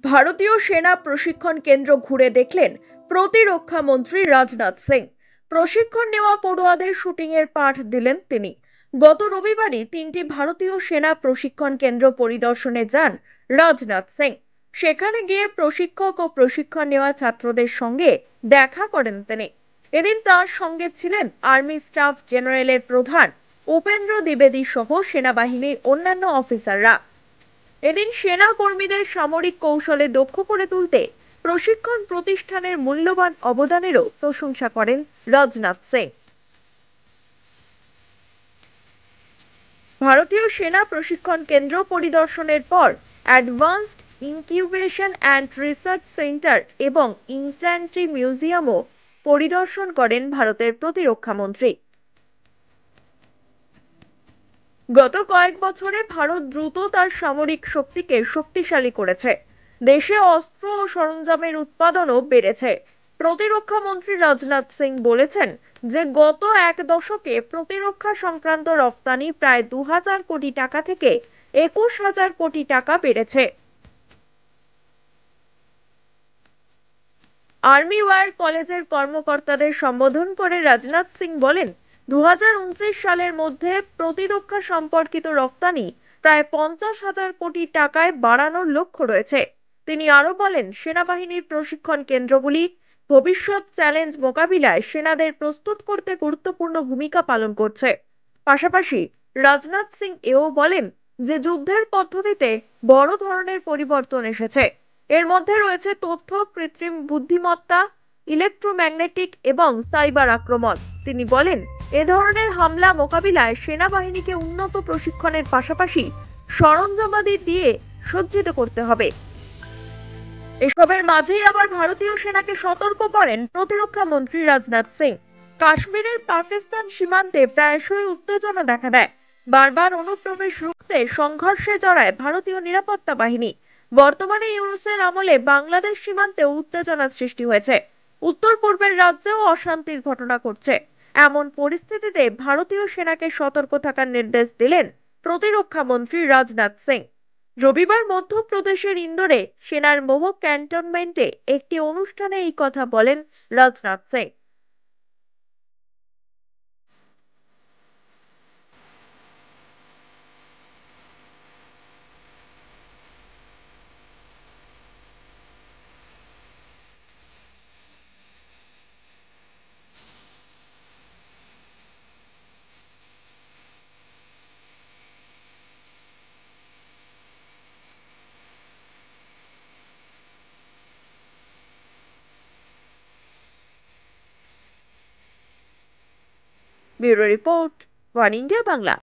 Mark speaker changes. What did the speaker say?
Speaker 1: ভারতীয় সেনা প্রশিক্ষণ কেন্দ্র ঘুরে দেখলেন প্রতিরক্ষা মন্ত্রী রাজনাথ সিং। প্রশিক্ষণ নেওয়া পড়ুয়াদের শুটিং এর পাঠ দিলেন তিনি। গত রবিবারই 3টি ভারতীয় সেনা প্রশিক্ষণ কেন্দ্র পরিদর্শনে যান রাজনাথ সিং। সেখানে গিয়ে প্রশিক্ষক ও প্রশিক্ষণ নেওয়া ছাত্রদের সঙ্গে দেখা করেন তিনি। এদিন তার সঙ্গে ছিলেন আর্মি স্টাফ জেনারেলের প্রধান উপেন্দ্র দ্বিবেদী সহ সেনাবাহিনীর অন্যান্য অফিসাররা। এদিন সেনা কর্মীদের সামরিক কৌশলে দক্ষ করে তুলতে প্রশিক্ষণ প্রতিষ্ঠানের মূল্যবান অবদানেরও প্রশংসা করেন রাজনাথ সিং। ভারতীয় সেনা প্রশিক্ষণ কেন্দ্র পরিদর্শনের পর advanced incubation and research centre এবং ইনফ্যান্ট্রি মিউজিয়ামও পরিদর্শন করেন ভারতের প্রতিরক্ষা মন্ত্রী। গত কয়েক বছরে ভারত দ্রুত তার সামরিক শক্তিকে শক্তিশালী করেছে। দেশে অস্ত্র ও সরঞ্জামের উৎপাদনও বেড়েছে। প্রতিরক্ষা মন্ত্রী রাজনাথ সিং বলেছেন যে গত এক দশকে প্রতিরক্ষা সংক্রান্ত রফতানি প্রায় 2000 কোটি টাকা থেকে 21,000 কোটি টাকা বেড়েছে। আর্মি ওয়্যার কলেজের কর্মকর্তাদের সম্বোধন করে রাজনাথ সিং বলেন, 2029 সালের মধ্যে প্রতিরক্ষা সম্পর্কিত রফতানি প্রায় 50,000 কোটি টাকায় বাড়ানোর লক্ষ্য রয়েছে। তিনি আরো বলেন, সেনাবাহিনীর প্রশিক্ষণ কেন্দ্রগুলি ভবিষ্যৎ চ্যালেঞ্জ মোকাবিলায় সেনাদের প্রস্তুত করতে গুরুত্বপূর্ণ ভূমিকা পালন করছে। পাশাপাশি রাজনাথ সিং এও বলেন যে যুদ্ধের পদ্ধতিতে বড় ধরনের পরিবর্তন এসেছে। এর মধ্যে রয়েছে তথ্য, কৃত্রিম বুদ্ধিমত্তা, ইলেকট্রোম্যাগনেটিক এবং সাইবার আক্রমণ। তিনি বলেন, এ ধরনের হামলা মোকাবিলায় সেনাবাহিনীকে উন্নত প্রশিক্ষণের পাশাপাশি সরঞ্জামাদি দিয়ে সজ্জিত করতে হবে। এসবের মাঝেই আবার ভারতীয় সেনাকে সতর্ক করেন প্রতিরক্ষা মন্ত্রী রাজনাথ সিং। কাশ্মীরের পাকিস্তান সীমান্তে প্রায়শই উত্তেজনা দেখা দেয়। বারবার অনুপ্রবেশ রুখতে সংঘর্ষে জড়ায় ভারতীয় নিরাপত্তা বাহিনী। বর্তমানে ইউনূসের আমলে বাংলাদেশ সীমান্তে উত্তেজনার সৃষ্টি হয়েছে। উত্তর পূর্বের রাজ্যেও অশান্তির ঘটনা ঘটছে। এমন পরিস্থিতিতে ভারতীয় সেনাকে সতর্ক থাকার নির্দেশ দিলেন প্রতিরক্ষা মন্ত্রী রাজনাথ সিং। রবিবার মধ্যপ্রদেশের ইন্দোরে সেনার মোহ ক্যান্টনমেন্টে একটি অনুষ্ঠানে এই কথা বলেন Rajnath Singh. Bureau report, one India Bangla.